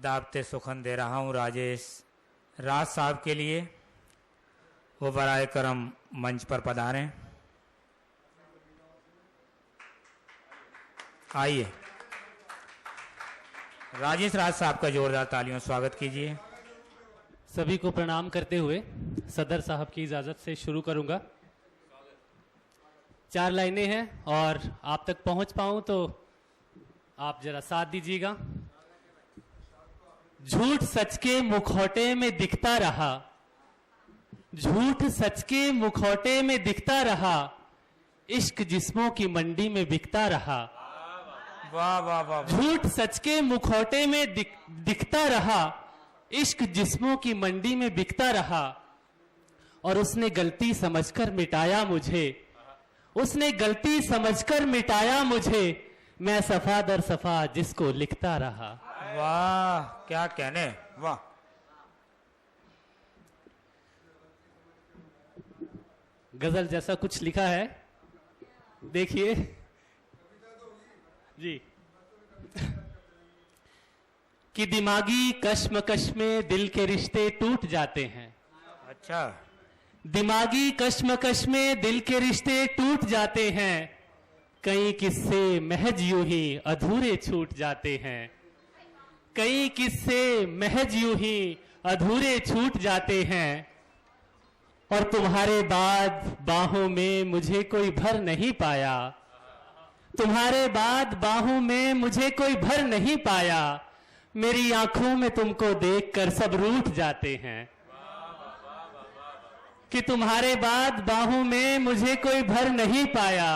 दावते सुखन दे रहा हूं राजेश राज साहब के लिए। वो बराए करम मंच पर पधारें। आइए, राजेश राज साहब का जोरदार तालियों से स्वागत कीजिए। सभी को प्रणाम करते हुए सदर साहब की इजाजत से शुरू करूंगा। 4 लाइनें हैं और आप तक पहुंच पाऊं तो आप जरा साथ दीजिएगा। झूठ सच के मुखौटे में दिखता रहा, झूठ सच के मुखौटे में दिखता रहा, इश्क जिस्मों की मंडी में बिकता रहा। वाह वाह वाह। झूठ सच के मुखौटे में दिखता रहा, इश्क जिस्मों की मंडी में बिकता रहा। और उसने गलती समझकर मिटाया मुझे, उसने गलती समझकर मिटाया मुझे, मैं सफा दर सफा जिसको लिखता रहा। वाह, क्या कहने, वाह। गजल जैसा कुछ लिखा है, देखिए जी। कि दिमागी कश्मकश में दिल के रिश्ते टूट जाते हैं। अच्छा। दिमागी कश्मकश में दिल के रिश्ते टूट जाते हैं, कई किस्से महज यूं ही अधूरे छूट जाते हैं, कई किस्से महज यूं ही अधूरे छूट जाते हैं। और तुम्हारे बाद बाहों में मुझे कोई भर नहीं पाया, तुम्हारे बाद बाहों में मुझे कोई भर नहीं पाया, मेरी आंखों में तुमको देखकर सब रूठ जाते हैं। कि तुम्हारे बाद बाहों में मुझे कोई भर नहीं पाया,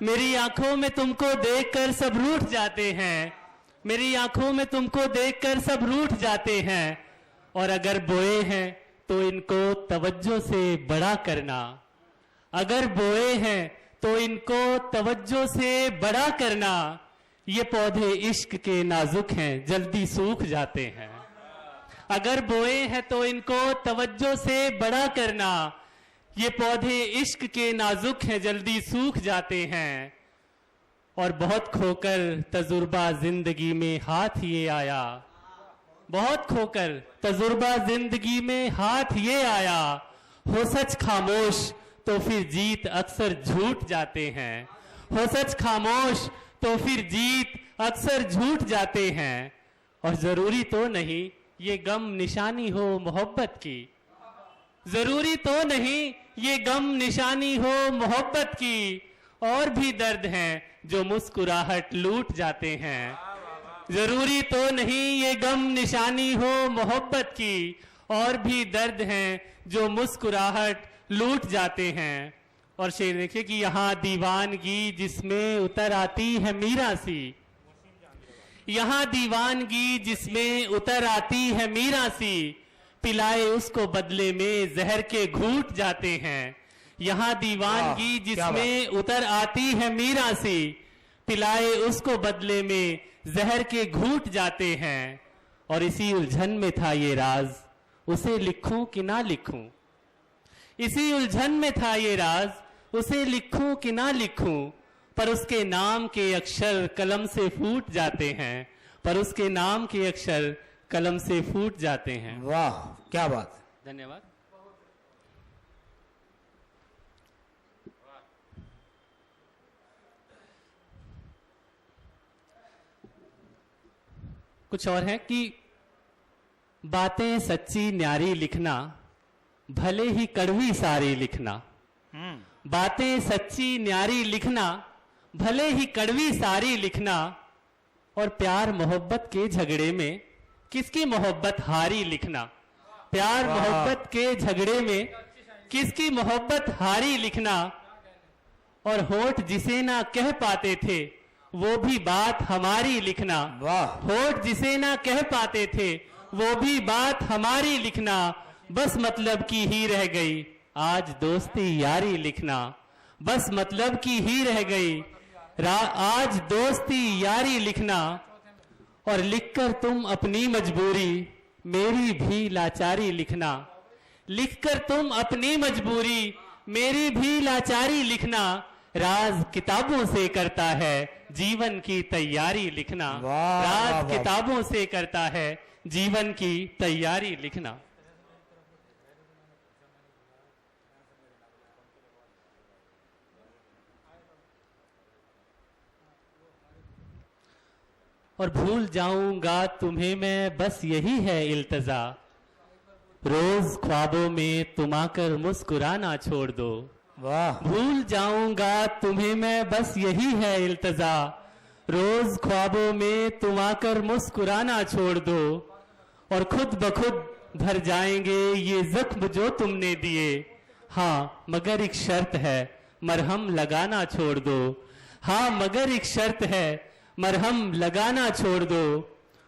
मेरी आंखों में तुमको देखकर सब रूठ जाते हैं, मेरी आंखों में तुमको देखकर सब रूठ जाते हैं। और अगर बोए हैं तो इनको तवज्जो से बड़ा करना, अगर बोए हैं तो इनको तवज्जो से बड़ा करना। ये पौधे इश्क के नाजुक हैं, जल्दी सूख जाते हैं। अगर बोए हैं तो इनको तवज्जो से बड़ा करना, ये पौधे इश्क के नाजुक हैं, जल्दी सूख जाते हैं। और बहुत खोकर तजुर्बा जिंदगी में हाथ ये आया, बहुत खोकर तजुर्बा जिंदगी में हाथ ये आया, हो सच खामोश तो फिर जीत अक्सर झूठ जाते हैं, हो सच खामोश तो फिर जीत अक्सर झूठ जाते हैं। और जरूरी तो नहीं ये गम निशानी हो मोहब्बत की, जरूरी तो नहीं ये गम निशानी हो मोहब्बत की, और भी दर्द हैं जो मुस्कुराहट लूट जाते हैं। जरूरी तो नहीं ये गम निशानी हो मोहब्बत की, और भी दर्द हैं जो मुस्कुराहट लूट जाते हैं। और शेर देखिए कि यहाँ दीवानगी जिसमें उतर आती है मीरा सी, यहाँ दीवानगी जिसमें उतर आती है मीरा सी, पिलाए उसको बदले में जहर के घूंट जाते हैं। यहाँ दीवानगी जिसमें उतर आती है मीरा सी, पिलाए उसको बदले में जहर के घूंट जाते हैं। और इसी उलझन में था ये राज, उसे लिखूं कि ना लिखूं, इसी उलझन में था ये राज, उसे लिखूं कि ना लिखूं। पर उसके नाम के अक्षर कलम से फूट जाते हैं, पर उसके नाम के अक्षर कलम से फूट जाते हैं। वाह, क्या बात। धन्यवाद। कुछ और है कि बातें सच्ची न्यारी लिखना, भले ही कड़वी सारी लिखना। बातें सच्ची न्यारी लिखना, भले ही कड़वी सारी लिखना। और प्यार मोहब्बत के झगड़े में किसकी मोहब्बत हारी लिखना, प्यार मोहब्बत के झगड़े में किसकी मोहब्बत हारी लिखना। और होठ जिसे ना कह पाते थे वो भी बात हमारी लिखना, होठ जिसे ना कह पाते थे वो भी बात हमारी लिखना। बस मतलब की ही रह गई आज दोस्ती यारी लिखना, बस मतलब की ही रह गई आज दोस्ती यारी लिखना। और लिखकर तुम अपनी मजबूरी मेरी भी लाचारी लिखना, लिखकर तुम अपनी मजबूरी मेरी भी लाचारी लिखना। राज किताबों से करता है जीवन की तैयारी लिखना। वाह, राज वाह, वाह। किताबों से करता है जीवन की तैयारी लिखना। और भूल जाऊंगा तुम्हें मैं बस यही है इल्तजा, रोज ख्वाबों में तुम आकर मुस्कुराना छोड़ दो। वाह, भूल जाऊंगा तुम्हें मैं बस यही है इल्तजा, रोज ख्वाबों में तुम आकर मुस्कुराना छोड़ दो। और खुद ब खुद भर जाएंगे ये जख्म जो तुमने दिए, हाँ मगर एक शर्त है मरहम लगाना छोड़ दो। हाँ मगर एक शर्त है मरहम लगाना छोड़ दो।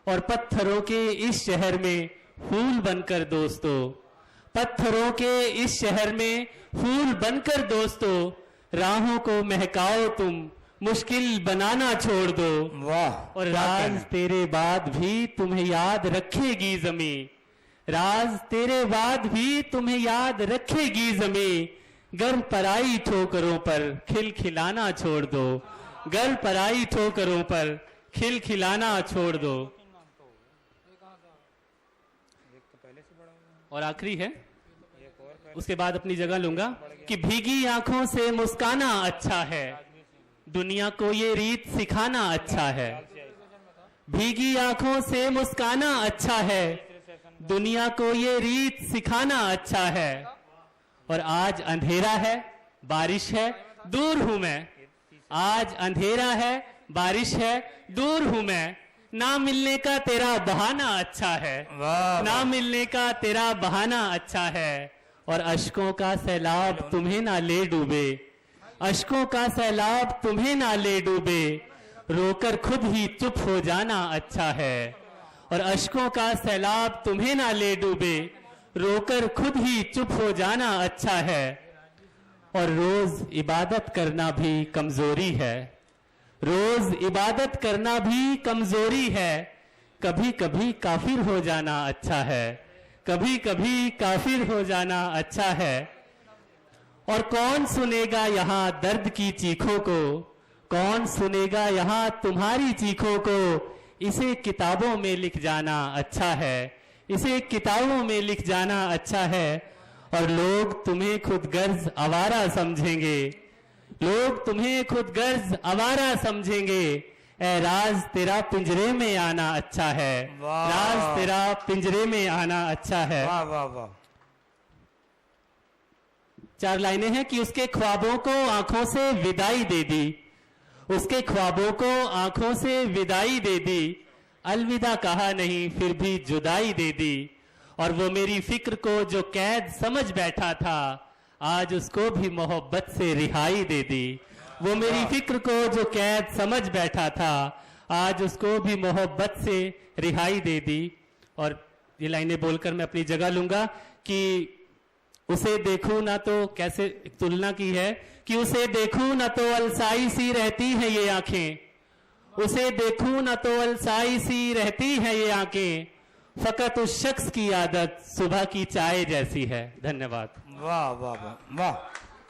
और पत्थरों के इस शहर में फूल बनकर दोस्तों, पत्थरों के इस शहर में फूल बनकर दोस्तों, राहों को महकाओ तुम मुश्किल बनाना छोड़ दो। वाह। और राज तेरे बाद भी तुम्हें याद रखेगी जमी, राज तेरे बाद भी तुम्हें याद रखेगी जमी। गर्म पराई ठोकरों पर खिलखिलाना छोड़ दो, गर्म पराई ठोकरों पर खिलखिलाना छोड़ दो। और आखिरी है, उसके बाद अपनी जगह लूंगा कि भीगी आंखों से मुस्काना अच्छा है, दुनिया को ये रीत सिखाना अच्छा है। भीगी आंखों से मुस्काना अच्छा है, दुनिया को ये रीत सिखाना अच्छा है। और आज अंधेरा है बारिश है दूर हूं मैं, आज अंधेरा है बारिश है दूर हूं मैं। ना मिलने का तेरा बहाना अच्छा है, वाह, ना मिलने का तेरा बहाना अच्छा है। और अश्कों का सैलाब तुम्हें ना ले डूबे, अश्कों का सैलाब तुम्हें ना ले डूबे। रोकर खुद ही चुप हो जाना अच्छा है। और अश्कों का सैलाब तुम्हें ना ले डूबे, रोकर खुद ही चुप हो जाना अच्छा है। और रोज इबादत करना भी कमजोरी है, रोज इबादत करना भी कमजोरी है। कभी कभी काफिर हो जाना अच्छा है, कभी कभी काफिर हो जाना अच्छा है। और कौन सुनेगा यहाँ दर्द की चीखों को, कौन सुनेगा यहाँ तुम्हारी चीखों को। इसे किताबों में लिख जाना अच्छा है, इसे किताबों में लिख जाना अच्छा है। और लोग तुम्हें खुद गर्ज आवारा समझेंगे, लोग तुम्हें खुद गर्ज आवारा समझेंगे। ए राज तेरा पिंजरे में आना अच्छा है, वाह। राज तेरा पिंजरे में आना अच्छा है। वाह वाह वाह। 4 लाइनें हैं कि उसके ख्वाबों को आंखों से विदाई दे दी, उसके ख्वाबों को आंखों से विदाई दे दी। अलविदा कहा नहीं फिर भी जुदाई दे दी। और वो मेरी फिक्र को जो कैद समझ बैठा था, आज उसको भी मोहब्बत से रिहाई दे दी। वो मेरी फिक्र को जो कैद समझ बैठा था, आज उसको भी मोहब्बत से रिहाई दे दी। और ये लाइनें बोलकर मैं अपनी जगह लूंगा कि उसे देखूं ना तो, कैसे तुलना की है कि उसे देखूं ना तो अलसाई सी रहती है ये आंखें, उसे देखूं ना तो अलसाई सी रहती है ये आंखें। फकत उस शख्स की आदत सुबह की चाय जैसी है। धन्यवाद। वाह वाह वाह वाह।